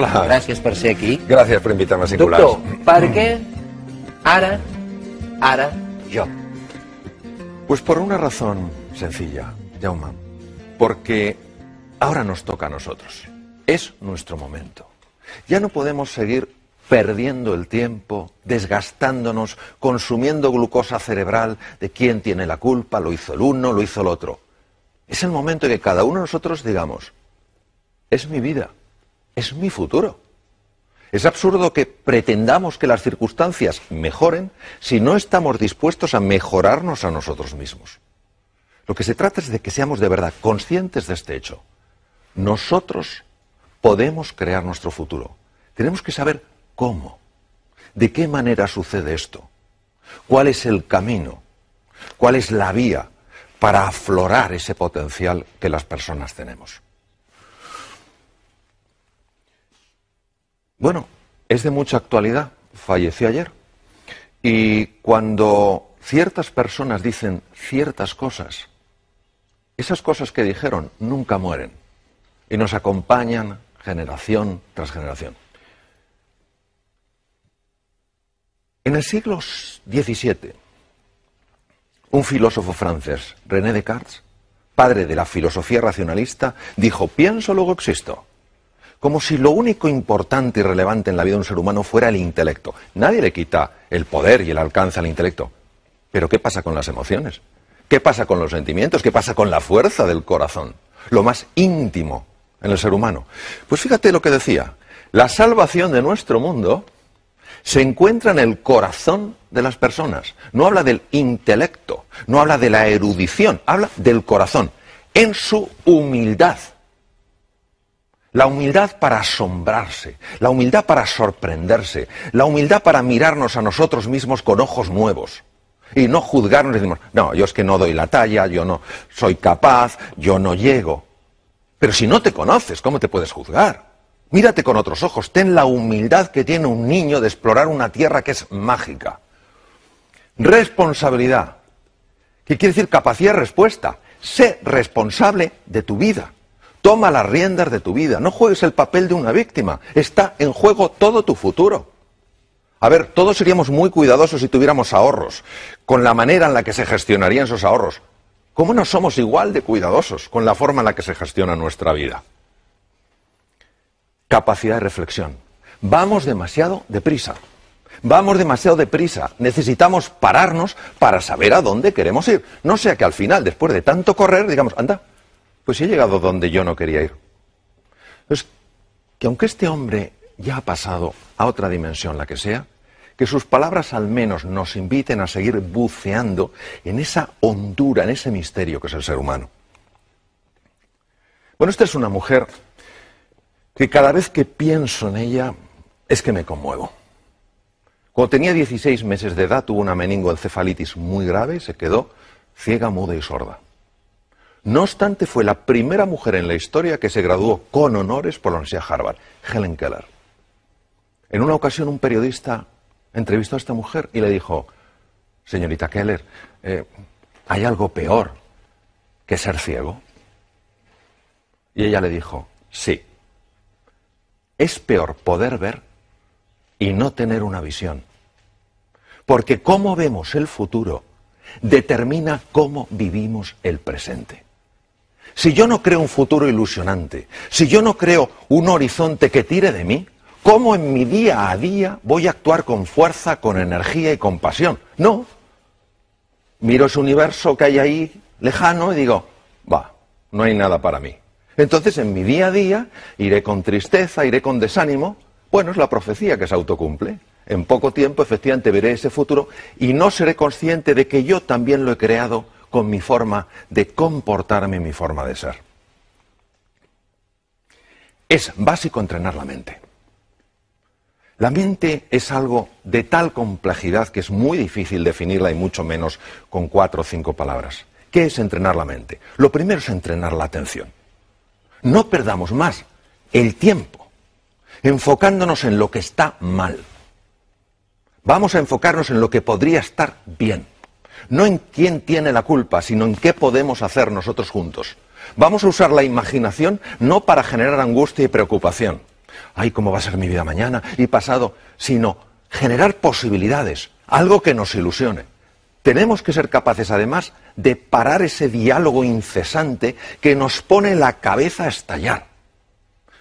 Hola. Gràcies per ser aquí. Gràcies per invitar-me a Singulars. Doctor, per què ara yo? Pues por una razón sencilla, Jaume. Porque ahora nos toca a nosotros. Es nuestro momento. Ya no podemos seguir perdiendo el tiempo, desgastándonos, consumiendo glucosa cerebral de quién tiene la culpa, lo hizo el uno, lo hizo el otro. Es el momento en que cada uno de nosotros digamos, es mi vida, es mi futuro. Es absurdo que pretendamos que las circunstancias mejoren si no estamos dispuestos a mejorarnos a nosotros mismos. Lo que se trata es de que seamos de verdad conscientes de este hecho. Nosotros podemos crear nuestro futuro. Tenemos que saber cómo, de qué manera sucede esto, cuál es el camino, cuál es la vía para aflorar ese potencial que las personas tenemos. Bueno, es de mucha actualidad, falleció ayer, y cuando ciertas personas dicen ciertas cosas, esas cosas que dijeron nunca mueren y nos acompañan generación tras generación. En el siglo XVII, un filósofo francés, René Descartes, padre de la filosofía racionalista, dijo, pienso, luego existo. Como si lo único importante y relevante en la vida de un ser humano fuera el intelecto. Nadie le quita el poder y el alcance al intelecto. Pero ¿qué pasa con las emociones? ¿Qué pasa con los sentimientos? ¿Qué pasa con la fuerza del corazón? Lo más íntimo en el ser humano. Pues fíjate lo que decía. La salvación de nuestro mundo se encuentra en el corazón de las personas. No habla del intelecto, no habla de la erudición, habla del corazón, en su humildad. La humildad para asombrarse, la humildad para sorprenderse, la humildad para mirarnos a nosotros mismos con ojos nuevos y no juzgarnos y decimos, no, yo es que no doy la talla, yo no soy capaz, yo no llego. Pero si no te conoces, ¿cómo te puedes juzgar? Mírate con otros ojos, ten la humildad que tiene un niño de explorar una tierra que es mágica. Responsabilidad, que quiere decir capacidad de respuesta. Sé responsable de tu vida. Toma las riendas de tu vida. No juegues el papel de una víctima. Está en juego todo tu futuro. A ver, todos seríamos muy cuidadosos si tuviéramos ahorros, con la manera en la que se gestionarían esos ahorros. ¿Cómo no somos igual de cuidadosos con la forma en la que se gestiona nuestra vida? Capacidad de reflexión. Vamos demasiado deprisa. Vamos demasiado deprisa. Necesitamos pararnos para saber a dónde queremos ir. No sea que al final, después de tanto correr, digamos, anda, pues he llegado donde yo no quería ir. Entonces, que aunque este hombre ya ha pasado a otra dimensión, la que sea, que sus palabras al menos nos inviten a seguir buceando en esa hondura, en ese misterio que es el ser humano. Bueno, esta es una mujer que cada vez que pienso en ella es que me conmuevo. Cuando tenía 16 meses de edad tuvo una meningoencefalitis muy grave y se quedó ciega, muda y sorda. No obstante, fue la primera mujer en la historia que se graduó con honores por la Universidad de Harvard, Helen Keller. En una ocasión un periodista entrevistó a esta mujer y le dijo, señorita Keller, ¿hay algo peor que ser ciego? Y ella le dijo, sí. Es peor poder ver y no tener una visión. Porque cómo vemos el futuro determina cómo vivimos el presente. Si yo no creo un futuro ilusionante, si yo no creo un horizonte que tire de mí, ¿cómo en mi día a día voy a actuar con fuerza, con energía y con pasión? No. Miro ese universo que hay ahí lejano y digo, no hay nada para mí. Entonces en mi día a día iré con tristeza, iré con desánimo. Bueno, es la profecía que se autocumple. En poco tiempo efectivamente veré ese futuro y no seré consciente de que yo también lo he creado con mi forma de comportarme y mi forma de ser. Es básico entrenar la mente. La mente es algo de tal complejidad que es muy difícil definirla y mucho menos con 4 o 5 palabras. ¿Qué es entrenar la mente? Lo primero es entrenar la atención. No perdamos más el tiempo enfocándonos en lo que está mal. Vamos a enfocarnos en lo que podría estar bien. No en quién tiene la culpa, sino en qué podemos hacer nosotros juntos. Vamos a usar la imaginación no para generar angustia y preocupación, ay, ¿cómo va a ser mi vida mañana y pasado? Sino generar posibilidades, algo que nos ilusione. Tenemos que ser capaces, además, de parar ese diálogo incesante que nos pone la cabeza a estallar,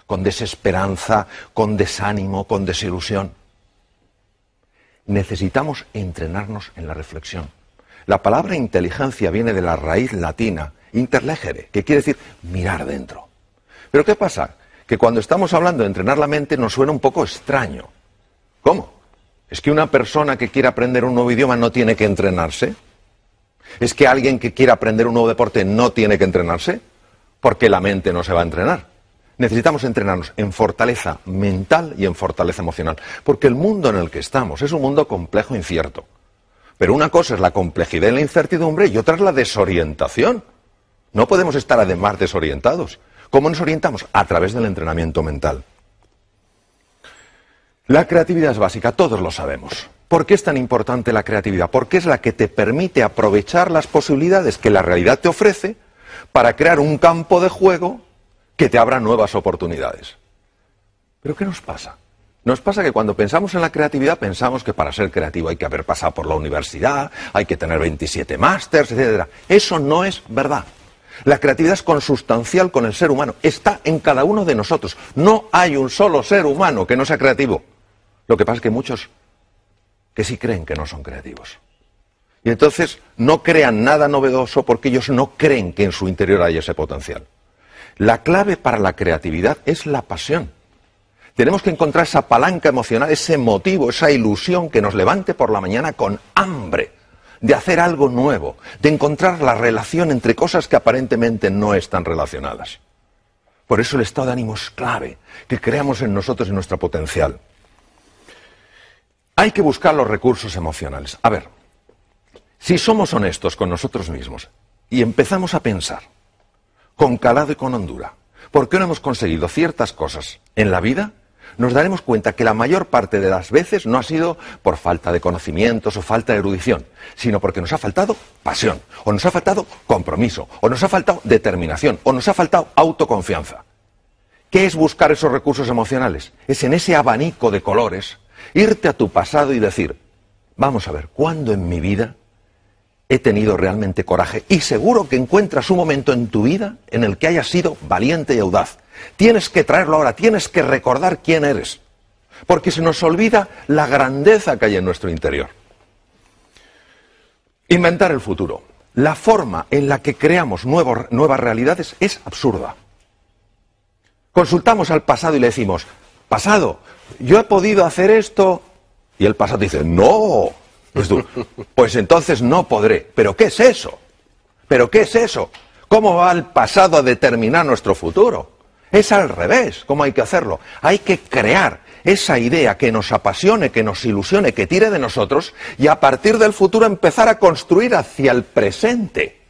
con desesperanza, con desánimo, con desilusión. Necesitamos entrenarnos en la reflexión. La palabra inteligencia viene de la raíz latina, interlegere, que quiere decir mirar dentro. Pero ¿qué pasa? Que cuando estamos hablando de entrenar la mente nos suena un poco extraño. ¿Cómo? ¿Es que una persona que quiere aprender un nuevo idioma no tiene que entrenarse? ¿Es que alguien que quiere aprender un nuevo deporte no tiene que entrenarse? Porque la mente no se va a entrenar. Necesitamos entrenarnos en fortaleza mental y en fortaleza emocional. Porque el mundo en el que estamos es un mundo complejo e incierto. Pero una cosa es la complejidad y la incertidumbre y otra es la desorientación. No podemos estar además desorientados. ¿Cómo nos orientamos? A través del entrenamiento mental. La creatividad es básica, todos lo sabemos. ¿Por qué es tan importante la creatividad? Porque es la que te permite aprovechar las posibilidades que la realidad te ofrece para crear un campo de juego que te abra nuevas oportunidades. ¿Pero qué nos pasa? Nos pasa que cuando pensamos en la creatividad pensamos que para ser creativo hay que haber pasado por la universidad, hay que tener 27 másters, etc. Eso no es verdad. La creatividad es consustancial con el ser humano, está en cada uno de nosotros. No hay un solo ser humano que no sea creativo. Lo que pasa es que muchos que sí creen que no son creativos. Y entonces no crean nada novedoso porque ellos no creen que en su interior hay ese potencial. La clave para la creatividad es la pasión. Tenemos que encontrar esa palanca emocional, ese motivo, esa ilusión que nos levante por la mañana con hambre de hacer algo nuevo, de encontrar la relación entre cosas que aparentemente no están relacionadas. Por eso el estado de ánimo es clave, que creamos en nosotros y nuestro potencial. Hay que buscar los recursos emocionales. A ver, si somos honestos con nosotros mismos y empezamos a pensar con calado y con hondura, ¿por qué no hemos conseguido ciertas cosas en la vida? Nos daremos cuenta que la mayor parte de las veces no ha sido por falta de conocimientos o falta de erudición, sino porque nos ha faltado pasión, o nos ha faltado compromiso, o nos ha faltado determinación, o nos ha faltado autoconfianza. ¿Qué es buscar esos recursos emocionales? Es en ese abanico de colores irte a tu pasado y decir, vamos a ver, ¿cuándo en mi vida he tenido realmente coraje? Y seguro que encuentras un momento en tu vida en el que hayas sido valiente y audaz. Tienes que traerlo ahora, tienes que recordar quién eres, porque se nos olvida la grandeza que hay en nuestro interior. Inventar el futuro. La forma en la que creamos nuevas realidades es absurda. Consultamos al pasado y le decimos, pasado, yo he podido hacer esto, y el pasado dice, no, pues entonces no podré. ¿Pero qué es eso? ¿Pero qué es eso? ¿Cómo va el pasado a determinar nuestro futuro? Es al revés, ¿cómo hay que hacerlo? Hay que crear esa idea que nos apasione, que nos ilusione, que tire de nosotros y a partir del futuro empezar a construir hacia el presente.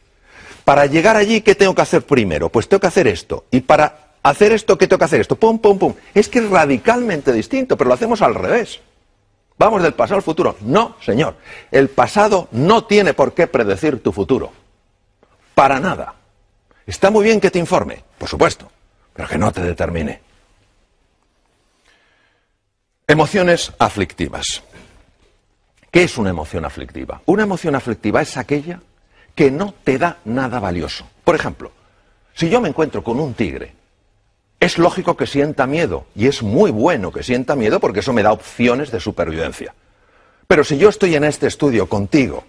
Para llegar allí, ¿qué tengo que hacer primero? Pues tengo que hacer esto. Y para hacer esto, ¿qué tengo que hacer? Esto, pum, pum, pum. Es que es radicalmente distinto, pero lo hacemos al revés. ¿Vamos del pasado al futuro? No, señor. El pasado no tiene por qué predecir tu futuro. Para nada. Está muy bien que te informe, por supuesto, pero que no te determine. Emociones aflictivas. ¿Qué es una emoción aflictiva? Una emoción aflictiva es aquella que no te da nada valioso. Por ejemplo, si yo me encuentro con un tigre, es lógico que sienta miedo, y es muy bueno que sienta miedo porque eso me da opciones de supervivencia. Pero si yo estoy en este estudio contigo,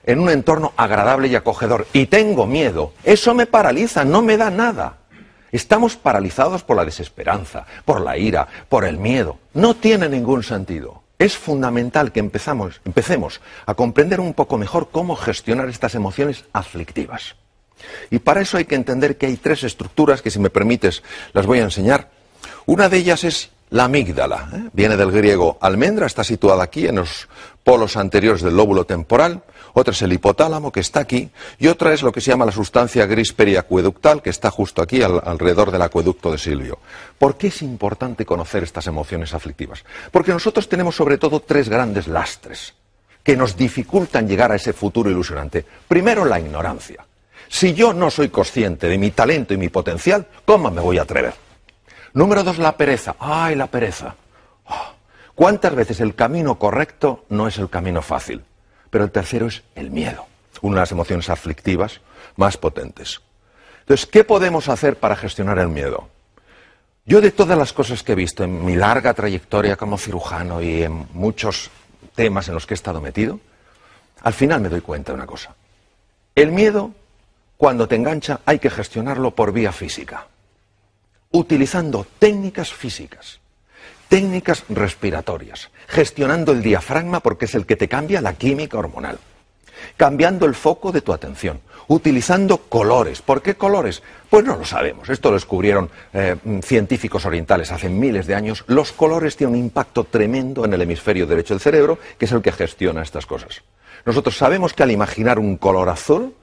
en un entorno agradable y acogedor, y tengo miedo, eso me paraliza, no me da nada. Estamos paralizados por la desesperanza, por la ira, por el miedo. No tiene ningún sentido. Es fundamental que empecemos a comprender un poco mejor cómo gestionar estas emociones aflictivas. Y para eso hay que entender que hay tres estructuras que, si me permites, las voy a enseñar. Una de ellas es la amígdala. Viene del griego almendra, está situada aquí en los polos anteriores del lóbulo temporal. Otra es el hipotálamo, que está aquí, y otra es lo que se llama la sustancia gris periacueductal, que está justo aquí, alrededor del acueducto de Silvio. ¿Por qué es importante conocer estas emociones aflictivas? Porque nosotros tenemos sobre todo tres grandes lastres que nos dificultan llegar a ese futuro ilusionante. Primero, la ignorancia. Si yo no soy consciente de mi talento y mi potencial, ¿cómo me voy a atrever? Número 2, la pereza. ¡Ay, la pereza! Oh. ¿Cuántas veces el camino correcto no es el camino fácil? Pero el tercero es el miedo, una de las emociones aflictivas más potentes. Entonces, ¿qué podemos hacer para gestionar el miedo? Yo, de todas las cosas que he visto en mi larga trayectoria como cirujano y en muchos temas en los que he estado metido, al final me doy cuenta de una cosa. El miedo, cuando te engancha, hay que gestionarlo por vía física, utilizando técnicas físicas, técnicas respiratorias, gestionando el diafragma porque es el que te cambia la química hormonal, cambiando el foco de tu atención, utilizando colores. ¿Por qué colores? Pues no lo sabemos. Esto lo descubrieron científicos orientales hace miles de años. Los colores tienen un impacto tremendo en el hemisferio derecho del cerebro, que es el que gestiona estas cosas. Nosotros sabemos que al imaginar un color azul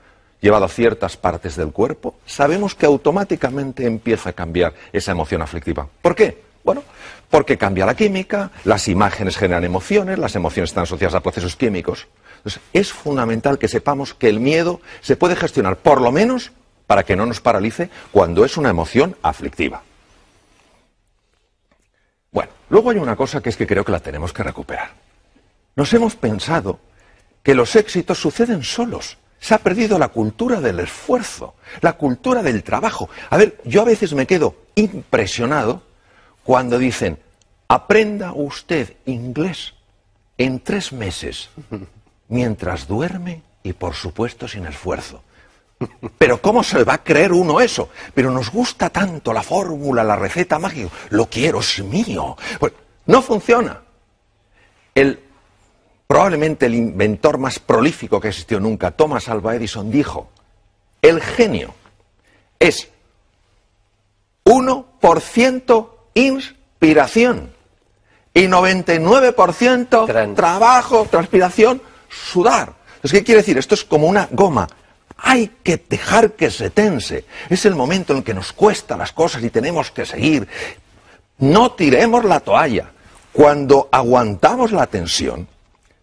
llevado a ciertas partes del cuerpo, sabemos que automáticamente empieza a cambiar esa emoción aflictiva. ¿Por qué? Bueno, porque cambia la química, las imágenes generan emociones, las emociones están asociadas a procesos químicos. Entonces, es fundamental que sepamos que el miedo se puede gestionar, por lo menos, para que no nos paralice cuando es una emoción aflictiva. Bueno, luego hay una cosa que es que creo que la tenemos que recuperar. Nos hemos pensado que los éxitos suceden solos. Se ha perdido la cultura del esfuerzo, la cultura del trabajo. A ver, yo a veces me quedo impresionado cuando dicen, aprenda usted inglés en 3 meses, mientras duerme y, por supuesto, sin esfuerzo. Pero ¿cómo se va a creer uno eso? Pero nos gusta tanto la fórmula, la receta mágica. Lo quiero, es mío. Pues no funciona. Probablemente el inventor más prolífico que existió nunca, Thomas Alva Edison, dijo, el genio es 1% inspiración y 99% trabajo, transpiración, sudar. Entonces, ¿qué quiere decir? Esto es como una goma. Hay que dejar que se tense. Es el momento en el que nos cuesta las cosas y tenemos que seguir. No tiremos la toalla. Cuando aguantamos la tensión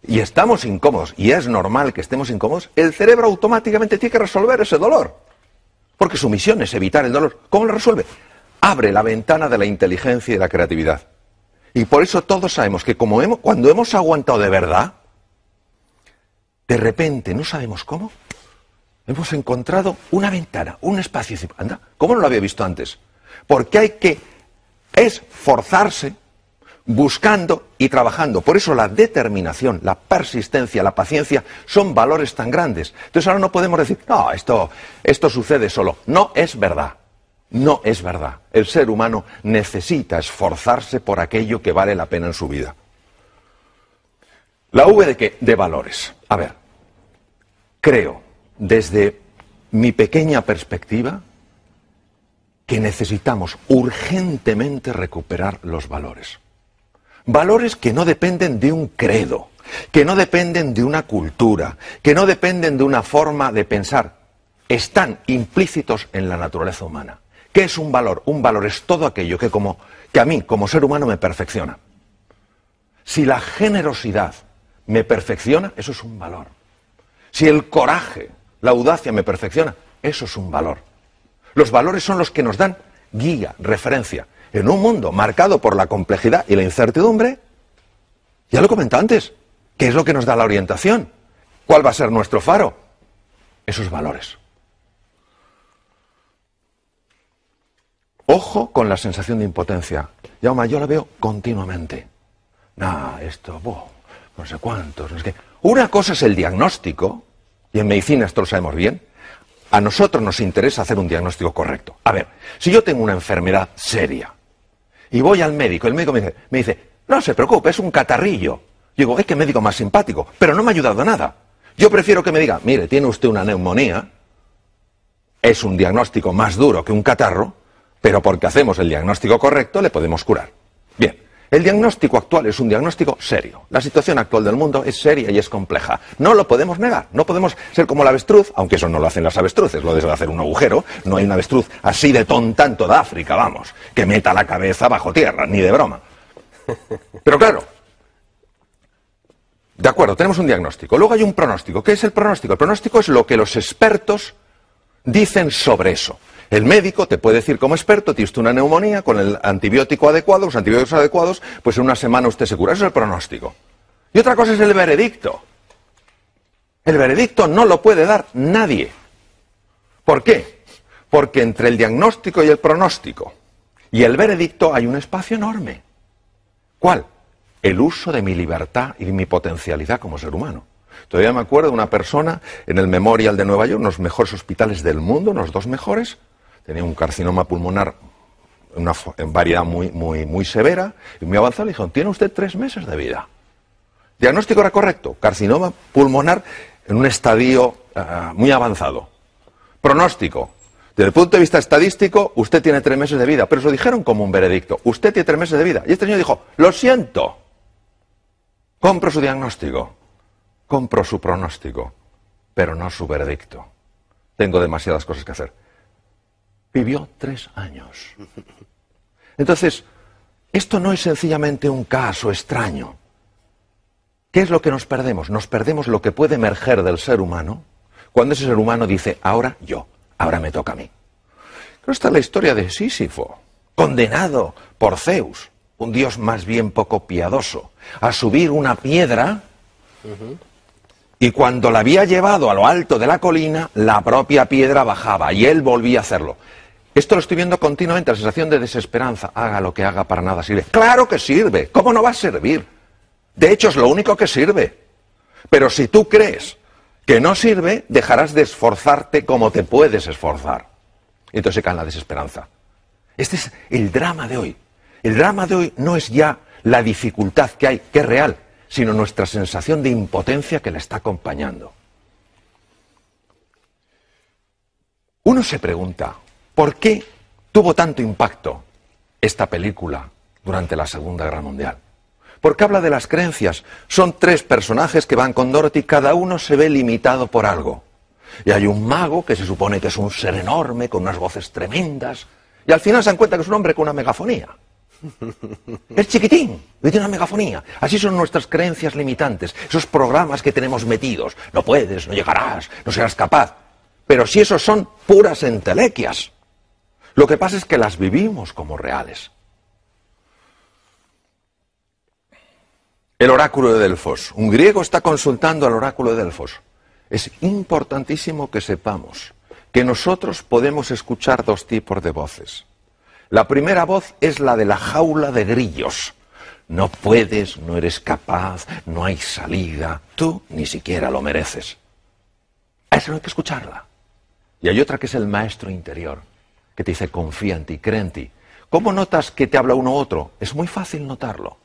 y estamos incómodos, y es normal que estemos incómodos, el cerebro automáticamente tiene que resolver ese dolor. Porque su misión es evitar el dolor. ¿Cómo lo resuelve? Abre la ventana de la inteligencia y de la creatividad. Y por eso todos sabemos que cuando hemos aguantado de verdad, de repente, no sabemos cómo, hemos encontrado una ventana, un espacio. Anda, ¿cómo no lo había visto antes? Porque hay que esforzarse buscando y trabajando. Por eso la determinación, la persistencia, la paciencia son valores tan grandes. Entonces ahora no podemos decir, no, esto sucede solo. No es verdad. No es verdad. El ser humano necesita esforzarse por aquello que vale la pena en su vida. ¿La V de qué? De valores. A ver, creo, desde mi pequeña perspectiva, que necesitamos urgentemente recuperar los valores. Valores que no dependen de un credo, que no dependen de una cultura, que no dependen de una forma de pensar. Están implícitos en la naturaleza humana. ¿Qué es un valor? Un valor es todo aquello que a mí, como ser humano, me perfecciona. Si la generosidad me perfecciona, eso es un valor. Si el coraje, la audacia me perfecciona, eso es un valor. Los valores son los que nos dan guía, referencia. En un mundo marcado por la complejidad y la incertidumbre, ya lo comenté antes, ¿qué es lo que nos da la orientación? ¿Cuál va a ser nuestro faro? Esos valores. Ojo con la sensación de impotencia. Jaume, yo la veo continuamente. No sé cuántos, no sé qué. Una cosa es el diagnóstico, y en medicina esto lo sabemos bien. A nosotros nos interesa hacer un diagnóstico correcto. A ver, si yo tengo una enfermedad seria y voy al médico, el médico me dice, no se preocupe, es un catarrillo. Digo, es que médico más simpático, pero no me ha ayudado a nada. Yo prefiero que me diga, mire, tiene usted una neumonía, es un diagnóstico más duro que un catarro, pero porque hacemos el diagnóstico correcto le podemos curar. Bien, el diagnóstico actual es un diagnóstico serio. La situación actual del mundo es seria y es compleja. No lo podemos negar, no podemos ser como la avestruz, aunque eso no lo hacen las avestruces, lo de hacer un agujero. No hay una avestruz así de tonta en toda África, vamos, que meta la cabeza bajo tierra, ni de broma. Pero claro, de acuerdo, tenemos un diagnóstico. Luego hay un pronóstico. ¿Qué es el pronóstico? El pronóstico es lo que los expertos dicen sobre eso. El médico te puede decir como experto, tienes una neumonía, con el antibiótico adecuado, los antibióticos adecuados, pues en una semana usted se cura. Eso es el pronóstico. Y otra cosa es el veredicto. El veredicto no lo puede dar nadie. ¿Por qué? Porque entre el diagnóstico y el pronóstico y el veredicto hay un espacio enorme. ¿Cuál? El uso de mi libertad y de mi potencialidad como ser humano. Todavía me acuerdo de una persona en el Memorial de Nueva York, uno de los mejores hospitales del mundo, unos 2 mejores, tenía un carcinoma pulmonar en variedad muy severa, y muy avanzado, le dijeron, tiene usted 3 meses de vida. Diagnóstico era correcto, carcinoma pulmonar en un estadio muy avanzado. Pronóstico, desde el punto de vista estadístico, usted tiene 3 meses de vida, pero se lo dijeron como un veredicto, usted tiene 3 meses de vida. Y este señor dijo, lo siento, compro su diagnóstico, compro su pronóstico, pero no su veredicto. Tengo demasiadas cosas que hacer. Vivió 3 años. Entonces, esto no es sencillamente un caso extraño. ¿Qué es lo que nos perdemos? Nos perdemos lo que puede emerger del ser humano cuando ese ser humano dice, ahora yo, ahora me toca a mí. Pero esta es la historia de Sísifo, condenado por Zeus, un dios más bien poco piadoso, a subir una piedra, y cuando la había llevado a lo alto de la colina, la propia piedra bajaba y él volvía a hacerlo. Esto lo estoy viendo continuamente, la sensación de desesperanza. Haga lo que haga, para nada sirve. ¡Claro que sirve! ¿Cómo no va a servir? De hecho, es lo único que sirve. Pero si tú crees que no sirve, dejarás de esforzarte como te puedes esforzar. Y entonces se cae en la desesperanza. Este es el drama de hoy. El drama de hoy no es ya la dificultad que hay, que es real, sino nuestra sensación de impotencia que la está acompañando. Uno se pregunta, ¿por qué tuvo tanto impacto esta película durante la Segunda Guerra Mundial? Porque habla de las creencias. Son 3 personajes que van con Dorothy, cada uno se ve limitado por algo. Y hay un mago que se supone que es un ser enorme, con unas voces tremendas, y al final se dan cuenta que es un hombre con una megafonía. Es chiquitín, y tiene una megafonía. Así son nuestras creencias limitantes, esos programas que tenemos metidos. No puedes, no llegarás, no serás capaz. Pero si esos son puras entelequias. Lo que pasa es que las vivimos como reales. El oráculo de Delfos. Un griego está consultando al oráculo de Delfos. Es importantísimo que sepamos que nosotros podemos escuchar 2 tipos de voces. La primera voz es la de la jaula de grillos. No puedes, no eres capaz, no hay salida, tú ni siquiera lo mereces. A eso no hay que escucharla. Y hay otra que es el maestro interior, que te dice confía en ti, cree en ti. ¿Cómo notas que te habla uno u otro? Es muy fácil notarlo.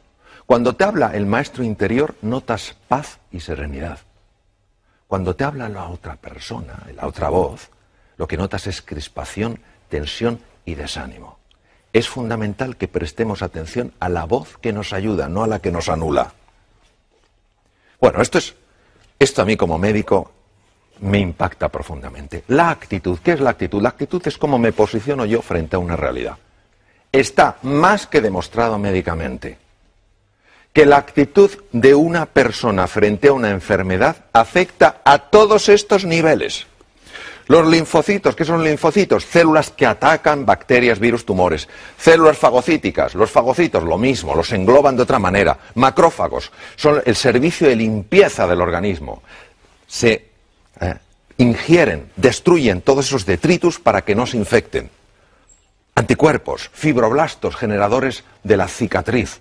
Cuando te habla el maestro interior, notas paz y serenidad. Cuando te habla la otra persona, la otra voz, lo que notas es crispación, tensión y desánimo. Es fundamental que prestemos atención a la voz que nos ayuda, no a la que nos anula. Bueno, esto a mí como médico me impacta profundamente. La actitud, ¿qué es la actitud? La actitud es cómo me posiciono yo frente a una realidad. Está más que demostrado médicamente que la actitud de una persona frente a una enfermedad afecta a todos estos niveles. Los linfocitos, ¿qué son linfocitos? Células que atacan bacterias, virus, tumores. Células fagocíticas, los fagocitos, lo mismo, los engloban de otra manera. Macrófagos, son el servicio de limpieza del organismo. Se ingieren, destruyen todos esos detritus para que no se infecten. Anticuerpos, fibroblastos, generadores de la cicatriz.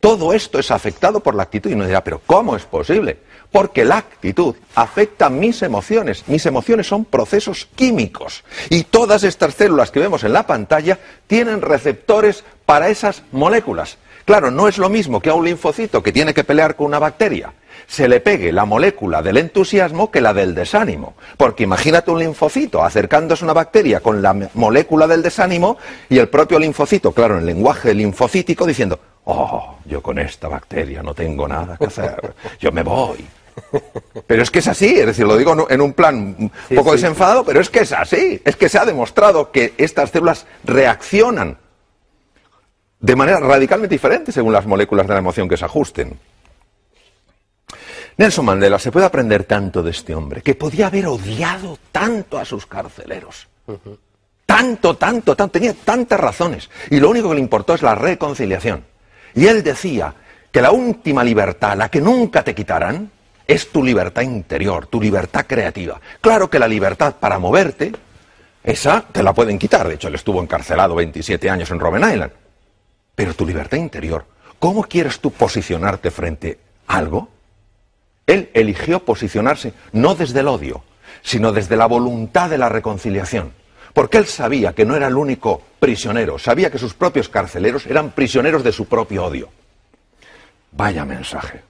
Todo esto es afectado por la actitud. Y uno dirá, ¿pero cómo es posible? Porque la actitud afecta mis emociones. Mis emociones son procesos químicos. Y todas estas células que vemos en la pantalla tienen receptores para esas moléculas. Claro, no es lo mismo que a un linfocito que tiene que pelear con una bacteria se le pegue la molécula del entusiasmo que la del desánimo. Porque imagínate un linfocito acercándose a una bacteria con la molécula del desánimo y el propio linfocito, claro, en el lenguaje linfocítico, diciendo, oh, yo con esta bacteria no tengo nada que hacer, yo me voy. Pero es que es así, es decir, lo digo en un plan un poco desenfadado, pero es que es así. Es que se ha demostrado que estas células reaccionan de manera radicalmente diferente según las moléculas de la emoción que se ajusten. Nelson Mandela, se puede aprender tanto de este hombre, que podía haber odiado tanto a sus carceleros. tanto, tenía tantas razones. Y lo único que le importó es la reconciliación. Y él decía que la última libertad, la que nunca te quitarán, es tu libertad interior, tu libertad creativa. Claro que la libertad para moverte, esa te la pueden quitar. De hecho, él estuvo encarcelado 27 años en Robben Island. Pero tu libertad interior, ¿cómo quieres tú posicionarte frente a algo? Él eligió posicionarse no desde el odio, sino desde la voluntad de la reconciliación. Porque él sabía que no era el único prisionero, sabía que sus propios carceleros eran prisioneros de su propio odio. Vaya mensaje.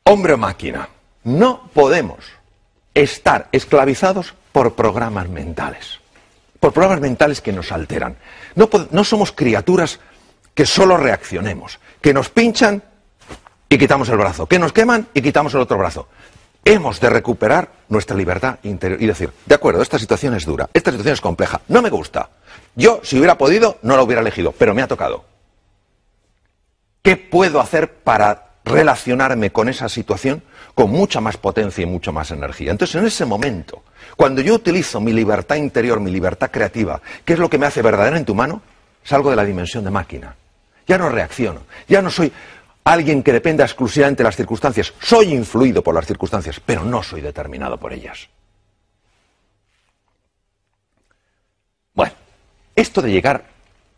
Hombre o máquina, no podemos estar esclavizados por programas mentales. Por programas mentales que nos alteran. No somos criaturas que solo reaccionemos, que nos pinchan y quitamos el brazo, que nos queman y quitamos el otro brazo. Hemos de recuperar nuestra libertad interior y decir, de acuerdo, esta situación es dura, esta situación es compleja, no me gusta. Yo, si hubiera podido, no la hubiera elegido, pero me ha tocado. ¿Qué puedo hacer para relacionarme con esa situación con mucha más potencia y mucha más energía? Entonces, en ese momento, cuando yo utilizo mi libertad interior, mi libertad creativa, ¿qué es lo que me hace verdaderamente humano? Salgo de la dimensión de máquina. Ya no reacciono, ya no soy alguien que dependa exclusivamente de las circunstancias. Soy influido por las circunstancias, pero no soy determinado por ellas. Bueno, esto de llegar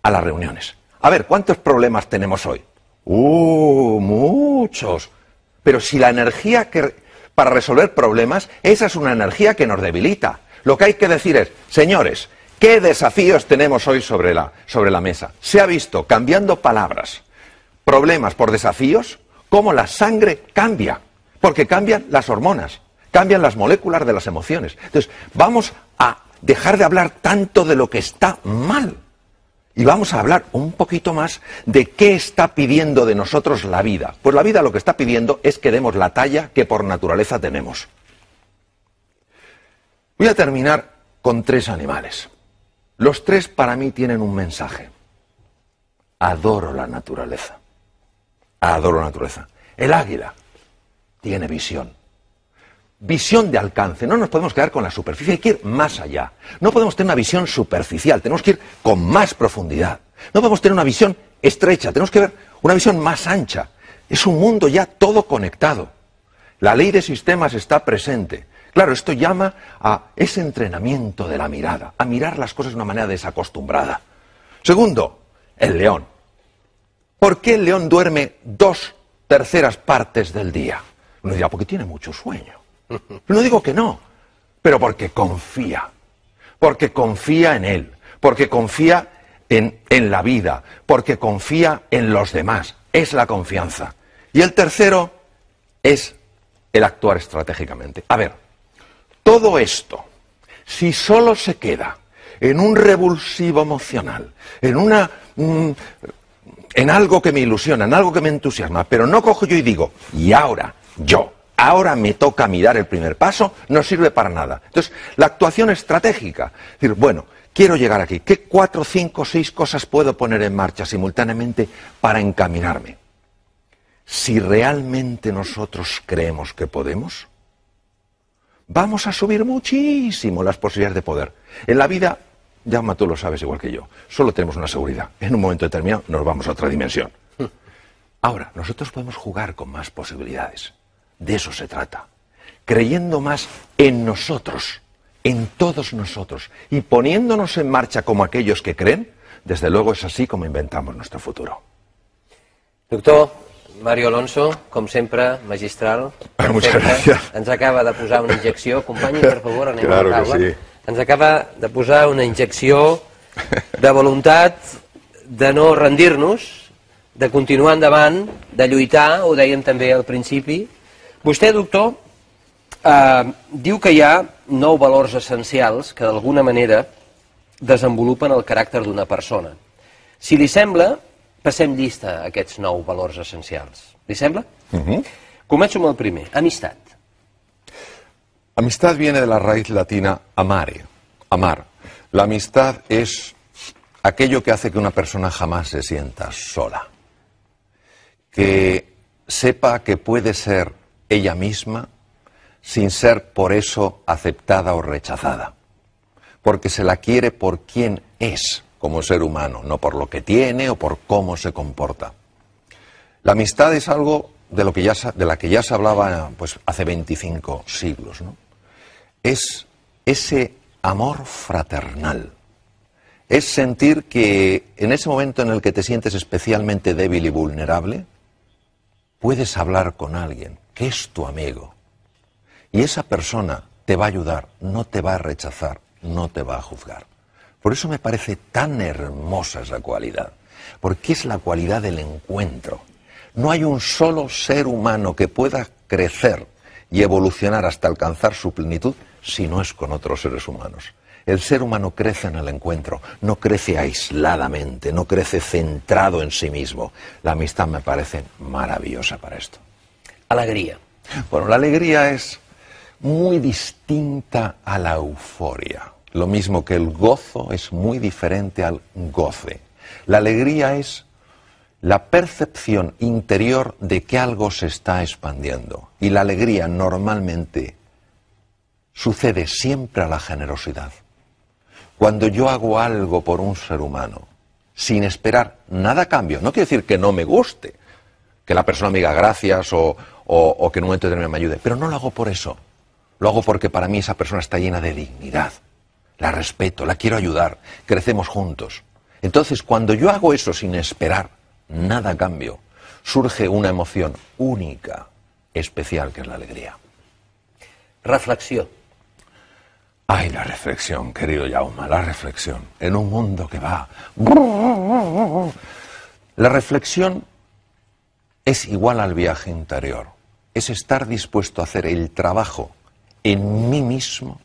a las reuniones. A ver, ¿cuántos problemas tenemos hoy? Muchos. Pero si la energía para resolver problemas, esa es una energía que nos debilita. Lo que hay que decir es, señores, ¿qué desafíos tenemos hoy sobre la mesa? Se ha visto, cambiando palabras, problemas por desafíos, cómo la sangre cambia, porque cambian las hormonas, cambian las moléculas de las emociones. Entonces, vamos a dejar de hablar tanto de lo que está mal y vamos a hablar un poquito más de qué está pidiendo de nosotros la vida. Pues la vida lo que está pidiendo es que demos la talla que por naturaleza tenemos. Voy a terminar con 3 animales. Los 3 para mí tienen un mensaje. Adoro la naturaleza. Adoro la naturaleza. El águila tiene visión. Visión de alcance. No nos podemos quedar con la superficie, hay que ir más allá. No podemos tener una visión superficial, tenemos que ir con más profundidad. No podemos tener una visión estrecha, tenemos que ver una visión más ancha. Es un mundo ya todo conectado. La ley de sistemas está presente. Claro, esto llama a ese entrenamiento de la mirada, a mirar las cosas de una manera desacostumbrada. Segundo, el león. ¿Por qué el león duerme 2/3 partes del día? Uno dirá, porque tiene mucho sueño. No digo que no, pero porque confía en él, porque confía en la vida, porque confía en los demás. Es la confianza. Y el tercero es el actuar estratégicamente. A ver, todo esto, si solo se queda en un revulsivo emocional, en algo que me ilusiona, en algo que me entusiasma, pero no cojo yo y digo, y ahora me toca a mí dar el primer paso, no sirve para nada. Entonces, la actuación estratégica, es decir, bueno, quiero llegar aquí, ¿qué 4, 5, 6 cosas puedo poner en marcha simultáneamente para encaminarme? Si realmente nosotros creemos que podemos, vamos a subir muchísimo las posibilidades de poder. En la vida, Jaume, tú lo sabes igual que yo, solo tenemos una seguridad. En un momento determinado nos vamos a otra dimensión. Ahora, nosotros podemos jugar con más posibilidades. De eso se trata. Creyendo más en nosotros, en todos nosotros, y poniéndonos en marcha como aquellos que creen, desde luego es así como inventamos nuestro futuro. Doctor Mario Alonso, com sempre, magistral. Muchas gracias. Ens acaba de posar una injecció. Companyi, per favor, anem claro a la taula. que sí. Ens acaba de posar una injecció de voluntat de no rendir-nos, de continuar endavant, de lluitar, ho dèiem també al principi. Vostè, doctor, diu que hi ha 9 valors essencials que d'alguna manera desenvolupen el caràcter d'una persona. Si li sembla, passem llista a aquests 9 valors essencials. Li sembla? Començo amb el primer, amistat. Amistad viene de la raíz latina amare, amar. La amistad es aquello que hace que una persona jamás se sienta sola. Que sepa que puede ser ella misma sin ser por eso aceptada o rechazada. porque se la quiere por quien es como ser humano, no por lo que tiene o por cómo se comporta. La amistad es algo de la que ya se hablaba pues, hace 25 siglos, ¿no? Es ese amor fraternal. Es sentir que en ese momento en el que te sientes especialmente débil y vulnerable, puedes hablar con alguien que es tu amigo. Y esa persona te va a ayudar, no te va a rechazar, no te va a juzgar. Por eso me parece tan hermosa esa cualidad, porque es la cualidad del encuentro. No hay un solo ser humano que pueda crecer y evolucionar hasta alcanzar su plenitud si no es con otros seres humanos. El ser humano crece en el encuentro, no crece aisladamente, no crece centrado en sí mismo. La amistad me parece maravillosa para esto. Alegría. Bueno, la alegría es muy distinta a la euforia. Lo mismo que el gozo es muy diferente al goce. La alegría es la percepción interior de que algo se está expandiendo. Y la alegría normalmente sucede siempre a la generosidad. Cuando yo hago algo por un ser humano, sin esperar nada a cambio, no quiere decir que no me guste, que la persona me diga gracias o que en un momento determinado me ayude, pero no lo hago por eso. Lo hago porque para mí esa persona está llena de dignidad. La respeto, la quiero ayudar, crecemos juntos. Entonces, cuando yo hago eso sin esperar nada a cambio, surge una emoción única, especial, que es la alegría. Reflexió. Ay, la reflexión, querido Jaume, la reflexión. En un mundo que va... La reflexión es igual al viaje interior. Es estar dispuesto a hacer el trabajo en mí mismo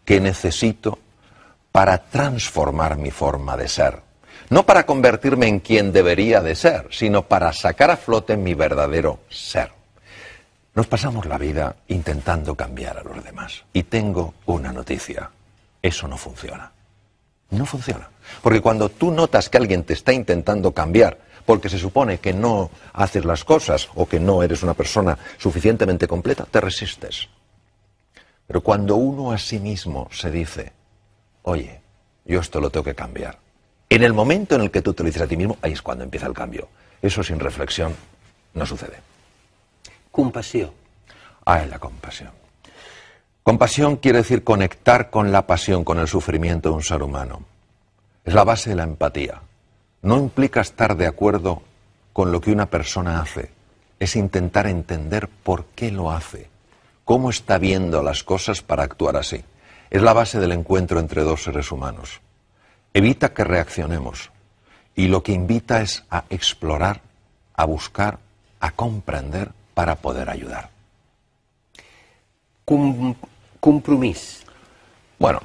que necesito para transformar mi forma de ser. No para convertirme en quien debería de ser, sino para sacar a flote mi verdadero ser. Nos pasamos la vida intentando cambiar a los demás. Y tengo una noticia. Eso no funciona. No funciona. Porque cuando tú notas que alguien te está intentando cambiar, porque se supone que no haces las cosas o que no eres una persona suficientemente completa, te resistes. Pero cuando uno a sí mismo se dice, oye, yo esto lo tengo que cambiar. En el momento en el que tú te lo dices a ti mismo, ahí es cuando empieza el cambio. Eso sin reflexión no sucede. Compasión. Ay, la compasión. Compasión quiere decir conectar con la pasión, con el sufrimiento de un ser humano. Es la base de la empatía. No implica estar de acuerdo con lo que una persona hace. Es intentar entender por qué lo hace. Cómo está viendo las cosas para actuar así. Es la base del encuentro entre dos seres humanos. Evita que reaccionemos. Y lo que invita es a explorar, a buscar, a comprender, para poder ayudar. Compromís. Bueno,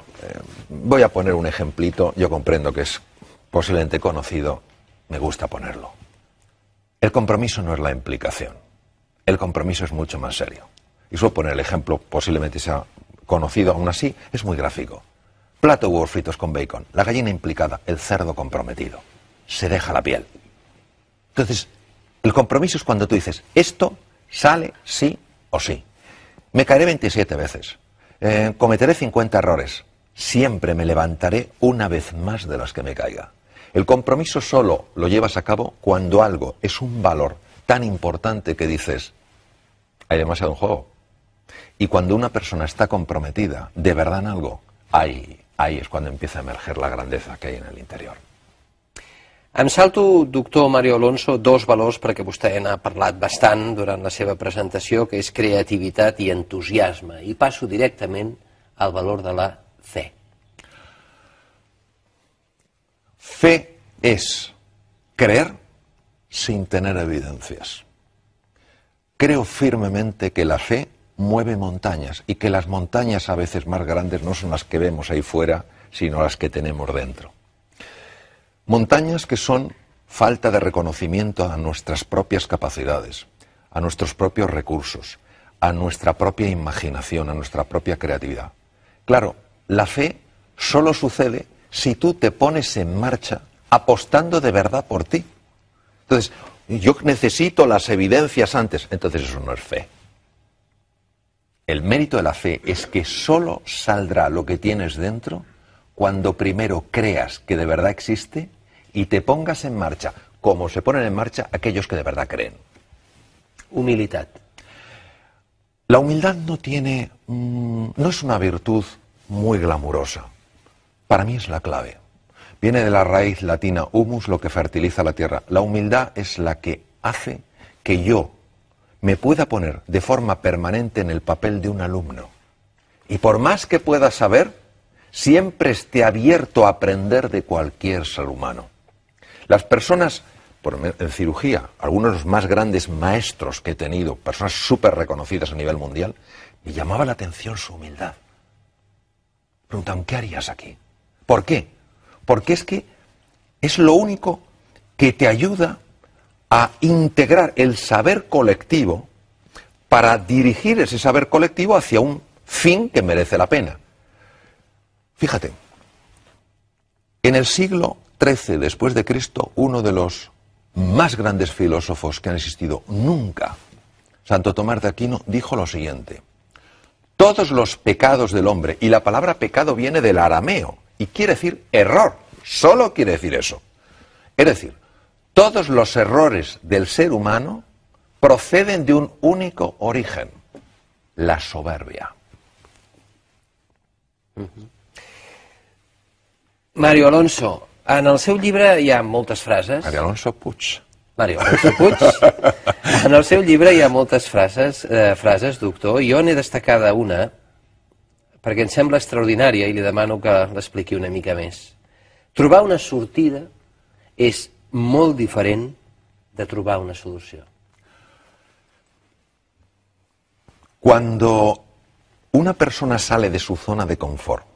voy a poner un ejemplito. Yo comprendo que es posiblemente conocido. Me gusta ponerlo. El compromiso no es la implicación. El compromiso es mucho más serio. Y suelo poner el ejemplo, posiblemente sea conocido aún así, es muy gráfico. Plato de huevos fritos con bacon. La gallina implicada, el cerdo comprometido. Se deja la piel. Entonces, el compromiso es cuando tú dices, esto sale sí o sí. Me caeré 27 veces. Cometeré 50 errores. Siempre me levantaré una vez más de las que me caiga. El compromiso solo lo llevas a cabo cuando algo es un valor tan importante que dices, hay demasiado en juego. Y cuando una persona está comprometida de verdad en algo, ahí es cuando empieza a emerger la grandeza que hay en el interior. Em salto, doctor Mario Alonso, dos valors perquè vostè n'ha parlat bastant durant la seva presentació, que és creativitat i entusiasme. I passo directament al valor de la fe. Fe es creer sin tener evidencias. Creo firmemente que la fe mueve montañas y que las montañas a veces más grandes no son las que vemos ahí fuera, sino las que tenemos dentro. Montañas que son falta de reconocimiento a nuestras propias capacidades, a nuestros propios recursos, a nuestra propia imaginación, a nuestra propia creatividad. Claro, la fe solo sucede si tú te pones en marcha apostando de verdad por ti. Entonces, yo necesito las evidencias antes, entonces eso no es fe. El mérito de la fe es que solo saldrá lo que tienes dentro cuando primero creas que de verdad existe y te pongas en marcha, como se ponen en marcha aquellos que de verdad creen. Humilitat. La humildad no es una virtud muy glamurosa. Para mí es la clave. Viene de la raíz latina humus, lo que fertiliza la tierra. La humildad es la que hace que yo me pueda poner de forma permanente en el papel de un alumno. Y por más que pueda saber, siempre esté abierto a aprender de cualquier ser humano. Las personas, en cirugía, algunos de los más grandes maestros que he tenido, personas súper reconocidas a nivel mundial, me llamaba la atención su humildad. Preguntaban, ¿qué harías aquí? ¿Por qué? Porque es que es lo único que te ayuda a integrar el saber colectivo para dirigir ese saber colectivo hacia un fin que merece la pena. Fíjate, en el siglo XIII después de Cristo, uno de los más grandes filósofos que han existido nunca, Santo Tomás de Aquino, dijo lo siguiente: todos los pecados del hombre, y la palabra pecado viene del arameo, y quiere decir error, solo quiere decir eso. Es decir, todos los errores del ser humano proceden de un único origen, la soberbia. Mario Alonso, en el seu llibre hi ha moltes frases. Mario Alonso Puig. Mario Alonso Puig. En el seu llibre hi ha moltes frases, doctor, i jo n'he destacada una, perquè em sembla extraordinària i li demano que l'expliqui una mica més. Trobar una sortida és molt diferent de trobar una solució. Cuando una persona sale de su zona de confort,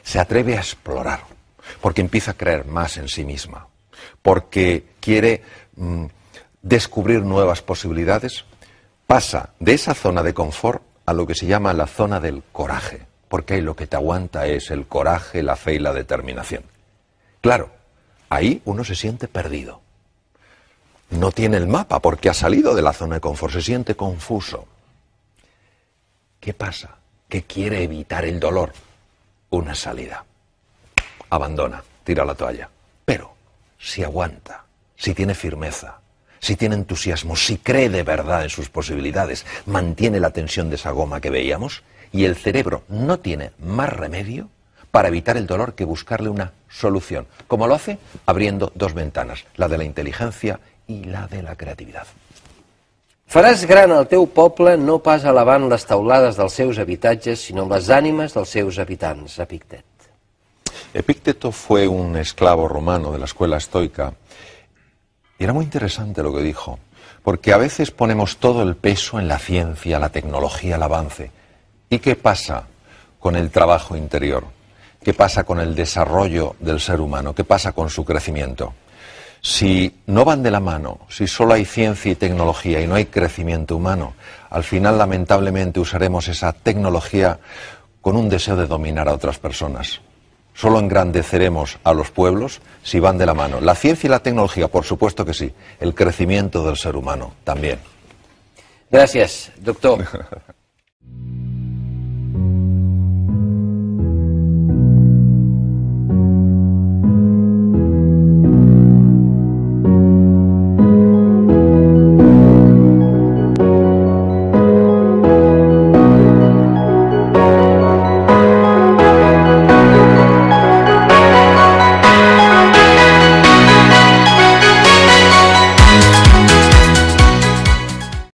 se atreve a explorar, porque empieza a creer más en sí misma, porque quiere descubrir nuevas posibilidades, pasa de esa zona de confort a lo que se llama la zona del coraje, porque ahí lo que te aguanta es el coraje, la fe y la determinación. Claro, ahí uno se siente perdido. No tiene el mapa porque ha salido de la zona de confort, se siente confuso. ¿Qué pasa? Que quiere evitar el dolor. Una salida. Abandona, tira la toalla. Pero si aguanta, si tiene firmeza, si tiene entusiasmo, si cree de verdad en sus posibilidades, mantiene la tensión de esa goma que veíamos, y el cerebro no tiene más remedio para evitar el dolor que buscarle una solución. ¿Cómo lo hace? Abriendo dos ventanas, la de la inteligencia y la de la creatividad. Faràs gran el teu poble no pas elevant les teulades dels seus habitatges, sinó les ànimes dels seus habitants, Epictet. Epicteto fue un esclavo romano de la escuela estoica y era muy interesante lo que dijo, porque a veces ponemos todo el peso en la ciencia, la tecnología, el avance. ¿Y qué pasa con el trabajo interior? ¿Qué pasa con el desarrollo del ser humano? ¿Qué pasa con su crecimiento? Si no van de la mano, si solo hay ciencia y tecnología y no hay crecimiento humano, al final lamentablemente usaremos esa tecnología con un deseo de dominar a otras personas. Solo engrandeceremos a los pueblos si van de la mano. La ciencia y la tecnología, por supuesto que sí. El crecimiento del ser humano también. Gràcies, doctor.